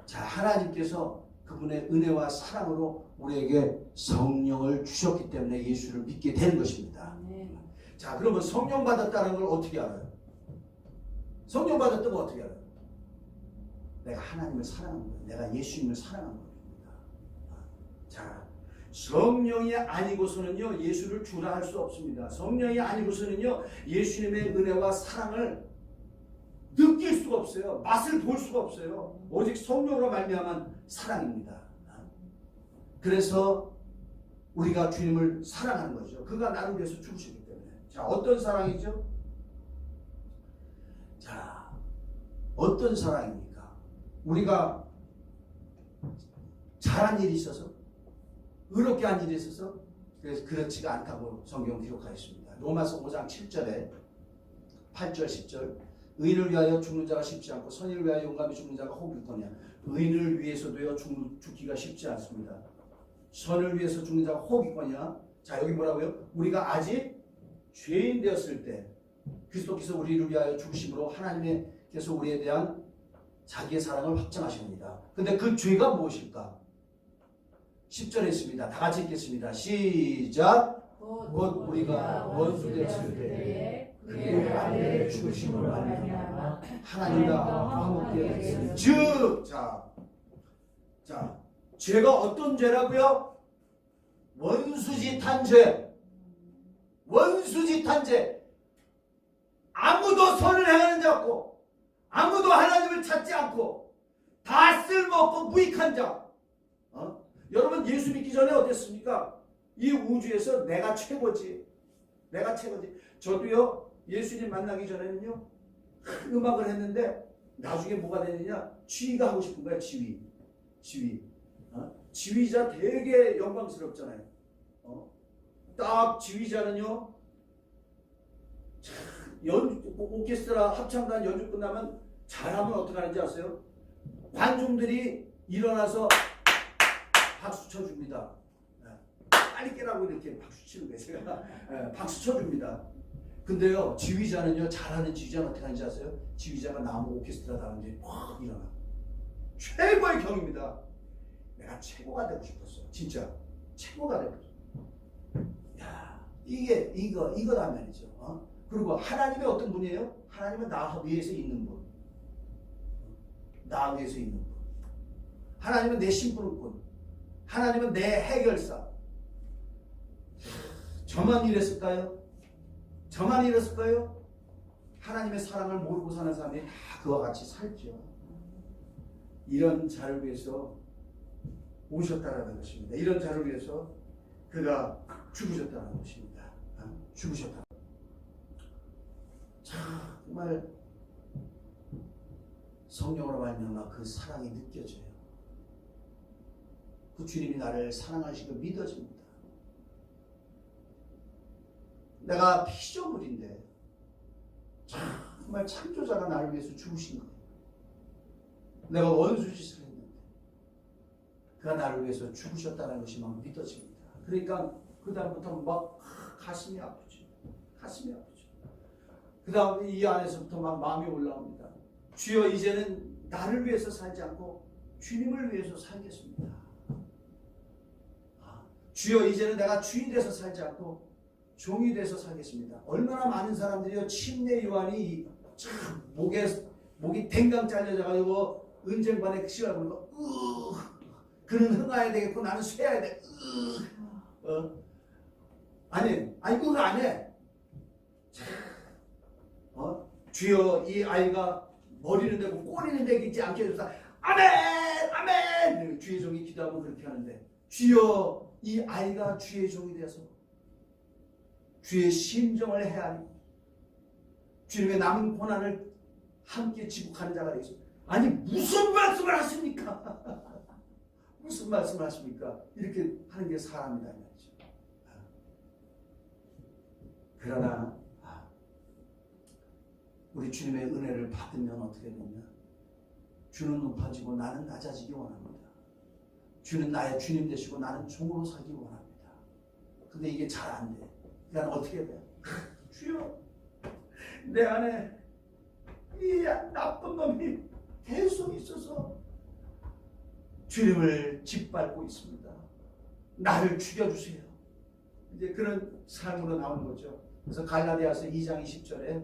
자, 하나님께서 그분의 은혜와 사랑으로 우리에게 성령을 주셨기 때문에 예수를 믿게 되는 것입니다. 자, 그러면 성령 받았다는 걸 어떻게 알아요? 성령 받았다는 걸 어떻게 알아요? 내가 하나님을 사랑하는 거예요. 내가 예수님을 사랑하는 겁니다. 자, 성령이 아니고서는요 예수를 주라 할 수 없습니다. 성령이 아니고서는요 예수님의 은혜와 사랑을 느낄 수가 없어요. 맛을 볼 수가 없어요. 오직 성령으로 말미암은 사랑입니다. 그래서 우리가 주님을 사랑하는 거죠. 그가 나를 위해서 죽으시기 때문에. 자, 어떤 사랑이죠? 자, 어떤 사랑입니까? 우리가 잘한 일이 있어서, 의롭게 한 일이 있어서, 그래서 그렇지가 않다고 성경 기록하였습니다. 로마서 5장 7절에 8절 10절 의인을 위하여 죽는 자가 쉽지 않고 선인을 위하여 용감히 죽는 자가 혹 있거냐. 의인을 위해서도요 죽기가 쉽지 않습니다. 선을 위해서 죽는 자가 혹 있거냐. 자, 여기 뭐라고요? 우리가 아직 죄인 되었을 때 그리스도께서 우리를 위하여 죽으심으로 하나님께서 우리에 대한 자기의 사랑을 확증하십니다. 근데 그 죄가 무엇일까? 10절에 있습니다. 다 같이 읽겠습니다. 시작. 곧 우리가 원수 되었을 때에 그의 아들의 죽으심으로 말미암아 하나님과 화목되어 있으니 즉, 자, 죄가 어떤 죄라고요? 원수짓한 죄. 원수짓한 죄. 아무도 선을 행하는 자 없고 아무도 하나님을 찾지 않고 다 쓸모없고 무익한 자. 여러분 예수 믿기 전에 어땠습니까? 이 우주에서 내가 최고지. 내가 최고지. 저도요 예수님 만나기 전에는요 음악을 했는데 나중에 뭐가 되느냐 지휘가 하고 싶은 거야. 지휘. 지휘자 되게 영광스럽잖아요. 딱 지휘자는요 오케스트라 합창단 연주 끝나면 잘하면 어떻게 하는지 아세요? 관중들이 일어나서 박수 쳐줍니다. 빨리 깨라고 이렇게 박수 치는 거예요. 제가 박수 쳐줍니다. 근데요 지휘자는요 잘하는 지휘자는 어떻게 하는지 아세요? 지휘자가 나무 오케스트라 다는데 확 일어나. 최고의 경입니다. 내가 최고가 되고 싶었어. 진짜 최고가 되고 싶었어. 야, 이거란 말이죠. 그리고 하나님의 어떤 분이에요? 하나님은 나 위에서 있는 분. 나 위에서 있는 분. 하나님은 내 심부름꾼. 하나님은 내 해결사. 저만 이랬을까요? 저만 이랬을까요? 하나님의 사랑을 모르고 사는 사람이 다 그와 같이 살죠. 이런 자를 위해서 오셨다라는 것입니다. 이런 자를 위해서 그가 죽으셨다는 것입니다. 죽으셨다. 정말 성령으로 말미암아 그 사랑이 느껴져요. 그 주님이 나를 사랑하시고 믿어집니다. 내가 피조물인데 정말 창조자가 나를 위해서 죽으신 거예요. 내가 원수 짓을 했는데 그가 나를 위해서 죽으셨다는 것이 막 믿어집니다. 그러니까 그 다음부터 막 가슴이 아프죠. 가슴이 아프죠. 그 다음 이 안에서부터 막 마음이 올라옵니다. 주여, 이제는 나를 위해서 살지 않고 주님을 위해서 살겠습니다. 주여, 이제는 내가 주인 돼서 살지 않고 종이 돼서 살겠습니다. 얼마나 많은 사람들이요, 침례 요한이 참 목이 댕강 잘려져가지고 은쟁반에 시간 보니까 그는 흥해야 되겠고 나는 쇠야 돼. 아니 그거 안 해. 주여, 이 아이가 머리는 되고 꼬리는 되지 않게 해줘서 아멘 아멘. 주의 종이 기도하면 그렇게 하는데, 주여, 이 아이가 주의 종이 되어서 주의 심정을 헤아리고 주님의 남은 고난을 함께 지복하는 자가 되겠습니다. 아니 무슨 말씀을 하십니까? 무슨 말씀을 하십니까? 이렇게 하는 게 사람이다 이 말이죠. 그러나 우리 주님의 은혜를 받으면 어떻게 되냐? 주는 높아지고 나는 낮아지기 원합니다. 주는 나의 주님 되시고 나는 종으로 살기 원합니다. 근데 이게 잘 안 돼. 그러니까 어떻게 돼? 주여, 내 안에 이 나쁜 놈이 계속 있어서 주님을 짓밟고 있습니다. 나를 죽여주세요. 이제 그런 삶으로 나오는 거죠. 그래서 갈라디아서 2장 20절에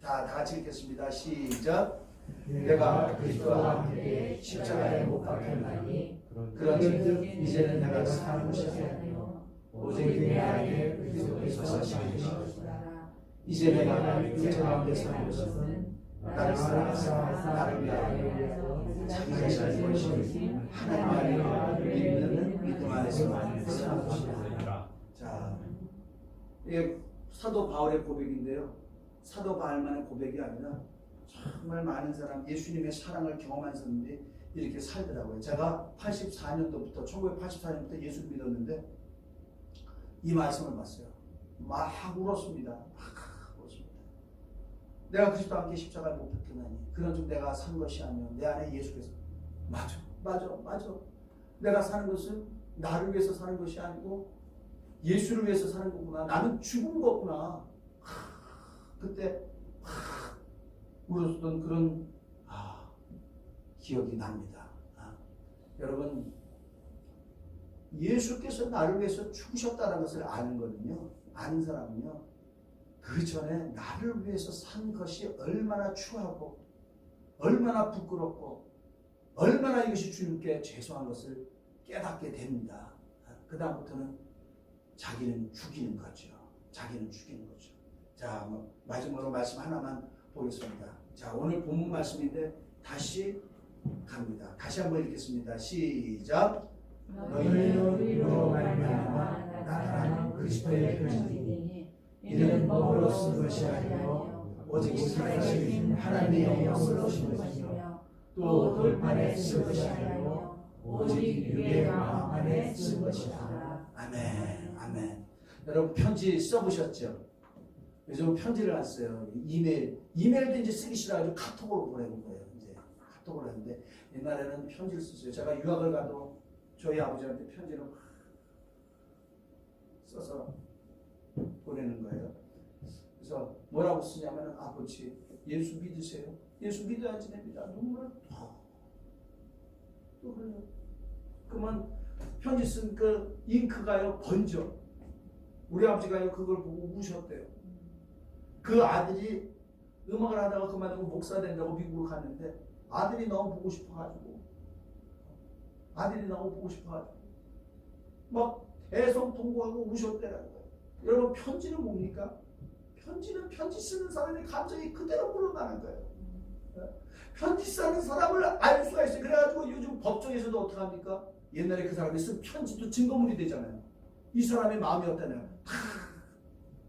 다 같이 읽겠습니다. 시작. 내가 그리스도와 함께 십자가에 못 박혔나니 그런즉 이제는 내가 사는 것이 아니요 오직 내 안에 그리스도께서 사시는 것이라. 이제 내가 그 가운데 사는 것은 나를 사랑하사 나를 위하여 자기 자신을 버리신 하나님 안에 믿는 믿음 안에서만 사는 것이다. 자, 이게 사도 바울의 고백인데요, 사도 바울만의 고백이 아니라 정말 많은 사람, 예수님의 사랑을 경험한 사람들이 이렇게 살더라고요. 제가 84년도부터 1984년부터 예수를 믿었는데 이 말씀을 봤어요. 막 울었습니다. 막 울었습니다. 내가 그리스도와 함께 십자가에 못 박혔나니 그런즉 내가 산 것이 아니요 내 안에 예수께서. 맞아. 내가 사는 것은 나를 위해서 사는 것이 아니고 예수를 위해서 사는 거구나. 나는 죽은 거구나. 그때 울었던 그런 기억이 납니다. 여러분, 예수께서 나를 위해서 죽으셨다는 것을 아는 거는요, 아는 사람은요, 그 전에 나를 위해서 산 것이 얼마나 추하고 얼마나 부끄럽고 얼마나 이것이 주님께 죄송한 것을 깨닫게 됩니다. 그 다음부터는 자기는 죽이는 거죠. 자, 마지막으로 말씀 하나만 보겠습니다. 자, 오늘 본문 말씀인데 다시 갑니다. 다시 한번 읽겠습니다. 시작. 너희는 우리로 말미암아 나타나는 그리스도의 편지니 이는 먹으로 쓴 것이 아니요 오직 살아계신 하나님의 영으로 쓴 것이며 또 돌판에 쓴 것이 아니요 오직 육의 마음 안에 쓴 것이다. 아멘. 여러분 편지 써보셨죠? 요즘 편지를 안 써요. 이메일도 이제 쓰기 싫어가지고 카톡으로 보내는 거예요. 이제 카톡으로 하는데 옛날에는 편지를 썼어요. 제가 유학을 가도 저희 아버지한테 편지를 써서 보내는 거예요. 그래서 뭐라고 쓰냐면 아버지 예수 믿으세요. 예수 믿어야지 됩니다. 눈물을 또 흘려. 그러면 편지 쓴 그 잉크가요 번져. 우리 아버지가요 그걸 보고 우셨대요. 그 아들이 음악을 하다가 그만두고 목사 된다고 미국을 갔는데 아들이 너무 보고 싶어가지고 막 대성 통곡하고 우셨대라는 거예요. 여러분 편지는 뭡니까? 편지는 편지 쓰는 사람의 감정이 그대로 물어나는 거예요. 편지 쓰는 사람을 알 수가 있어요. 그래가지고 요즘 법정에서도 어떻게 합니까? 옛날에 그 사람이 쓴 편지도 증거물이 되잖아요. 이 사람의 마음이 어떠냐?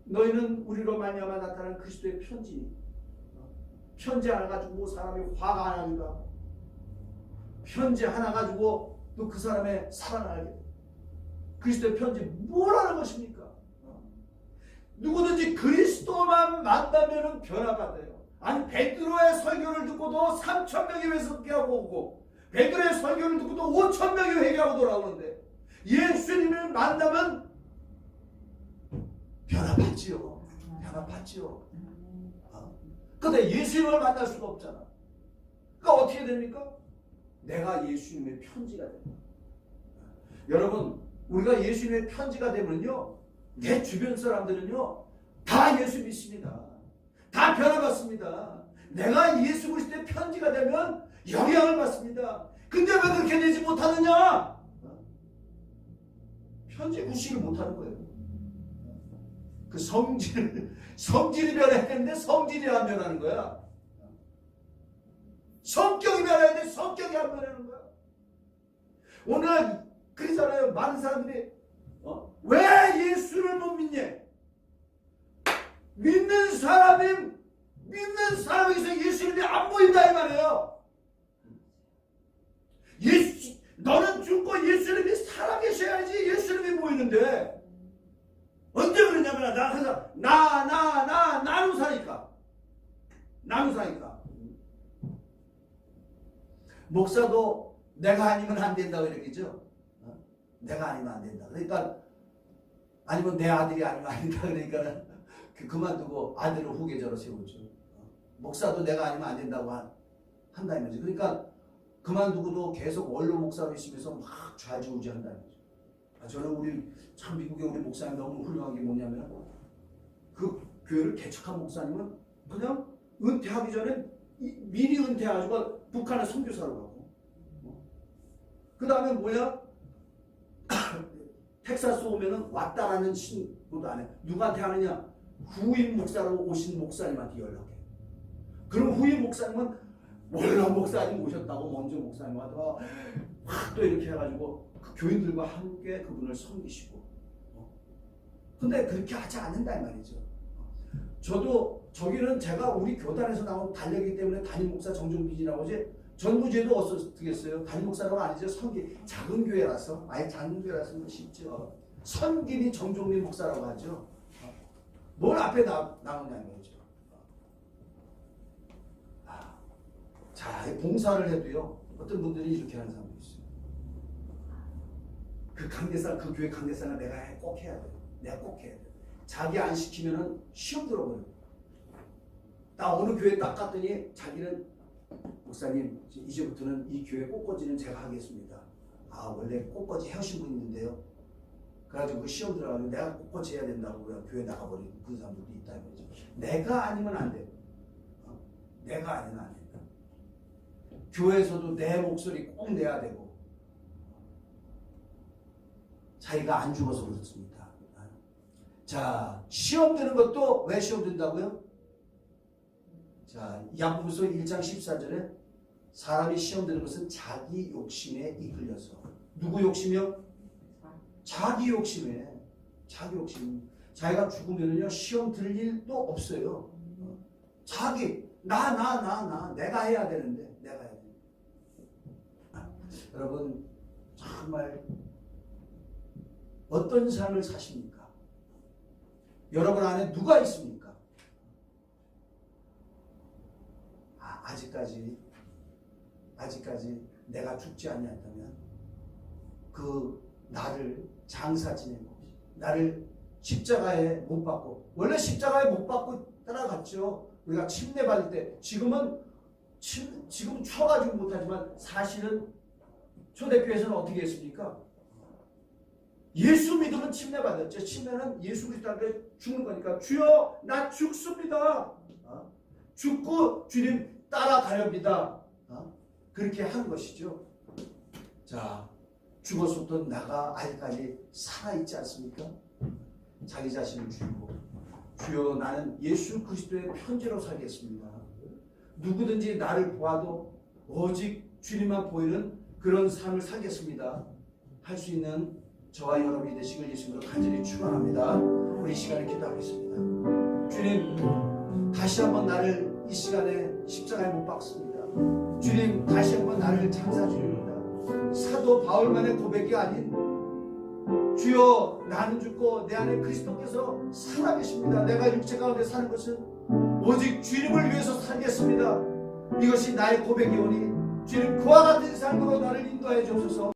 너희는 우리로 말미암아 나타난 그리스도의 편지니. 편지 하나 가지고 사람이 화가 안 나니까. 편지 하나 가지고 또 그 사람의 사랑을 알게 돼. 그리스도의 편지 뭘 하는 것입니까? 누구든지 그리스도만 만나면 변화받아요. 아니 베드로의 설교를 듣고도 3,000명이 회개하고 오고 베드로의 설교를 듣고도 5,000명이 회개하고 돌아오는데 예수님을 만나면 변화받지요. 변화받지요. 근데 예수님을 만날 수가 없잖아. 그러니까 어떻게 됩니까? 내가 예수님의 편지가 됩니다. 여러분 우리가 예수님의 편지가 되면요 내 주변 사람들은요 다 예수 믿습니다. 다 변화받습니다. 내가 예수 그리스도의 편지가 되면 영향을 받습니다. 근데 왜 그렇게 되지 못하느냐? 편지 구식을 못하는 거예요. 그 성질이 변해야 되는데 성질이 안 변하는 거야. 성격이 변해야 되는데 성격이 안 변하는 거야. 오늘 그러잖아요. 많은 사람들이 왜 예수를 못 믿냐? 믿는 사람에게서 예수님이 안 보인다 이 말이에요. 너는 죽고 예수님이 살아계셔야지 예수님이 보이는데 언제 그러냐면 나 항상 나로 사니까 목사도 내가 아니면 안 된다고 이러겠죠. 내가 아니면 안 된다. 그러니까 아니면 내 아들이 아니면 안 된다. 그러니까 그만두고 아들을 후계자로 세우죠. 목사도 내가 아니면 안 된다고 한다 이 말이죠. 그러니까 그만두고도 계속 원로 목사로 있으면서 막 좌지우지한다는 거죠. 저는 우리 참 미국의 우리 목사님 너무 훌륭한 게 뭐냐면 그 교회를 개척한 목사님은 그냥 은퇴하기 전에 미리 은퇴해가지고 북한에 선교사로 가고 그 다음에 뭐야? 텍사스 오면은 왔다라는 신고도 안 해. 누구한테 하느냐? 후임 목사로 오신 목사님한테 연락해. 그럼 후임 목사님은 원로 목사님 오셨다고 먼저 목사님한테 확 또 이렇게 해가지고 그 교인들과 함께 그분을 섬기시고. 근데 그렇게 하지 않는다 이 말이죠. 저도 저기는 제가 우리 교단에서 나온 달력이기 때문에 담임 목사 정종빈이라고 하지 전무제도 어떻겠어요? 담임 목사라고 아니죠. 작은 교회라서 아예 작은 교회라서 쉽죠. 선김이 정종빈 목사라고 하죠. 뭘 앞에 나오냐는 거죠. 자, 봉사를 해도요. 어떤 분들이 이렇게 하는 사람도 있어요. 그 교회 강대상을 내가 꼭 해야 돼요. 내가 꼭 해야 돼요. 자기 안 시키면은 시험 들어버려요. 나 어느 교회 딱 갔더니 자기는 목사님 이제부터는 이 교회 꽃꽂이는 제가 하겠습니다. 원래 꽃꽂이 해오신 분 있는데요. 그래가지고 그 시험 들어가면 내가 꽃꽂이 해야 된다고 교회 나가버리고 그 사람들도 있다 이거죠. 내가 아니면 안 돼. 내가 아니면 안 된다. 교회에서도 내 목소리 꼭 내야 되고 자기가 안 죽어서 그렇습니다. 자, 시험 드는 것도 왜 시험 든다고요? 자, 야고보서 1장 14절에 사람이 시험 드는 것은 자기 욕심에 이끌려서. 누구 욕심이요? 자기 욕심에. 자기 욕심. 자기가 죽으면요 시험 들 일도 없어요. 자기 내가 해야 되는데 내가 해야 되는데. 여러분 정말 어떤 삶을 사십니까? 여러분 안에 누가 있습니까? 아직까지 내가 죽지 않았다면 그 나를 장사 지내고 나를 십자가에 못 박고 원래 십자가에 못 박고 따라갔죠. 우리가 침례 받을 때 지금은 추워가지고 못하지만 사실은 초대교회에서는 어떻게 했습니까? 예수 믿으면 침례 받았죠. 침례는 예수 그리스도한테 죽는 거니까 주여 나 죽습니다. 죽고 주님 따라가렵니다. 그렇게 한 것이죠. 자, 죽었었던 나가 아직까지 살아있지 않습니까? 자기 자신을 죽이고 주여 나는 예수 그리스도의 편지로 살겠습니다. 누구든지 나를 보아도 오직 주님만 보이는 그런 삶을 살겠습니다. 할 수 있는 저와 여러분이 되시길 예수님으로 간절히 축원합니다. 우리 이 시간에 기도하겠습니다. 주님 다시 한번 나를 이 시간에 십자가에 못 박습니다. 주님 다시 한번 나를 장사 중입니다. 사도 바울만의 고백이 아닌 주여 나는 죽고 내 안에 그리스도께서 살아계십니다. 내가 육체 가운데 사는 것은 오직 주님을 위해서 살겠습니다. 이것이 나의 고백이오니 주님 그와 같은 삶으로 나를 인도하여 주옵소서.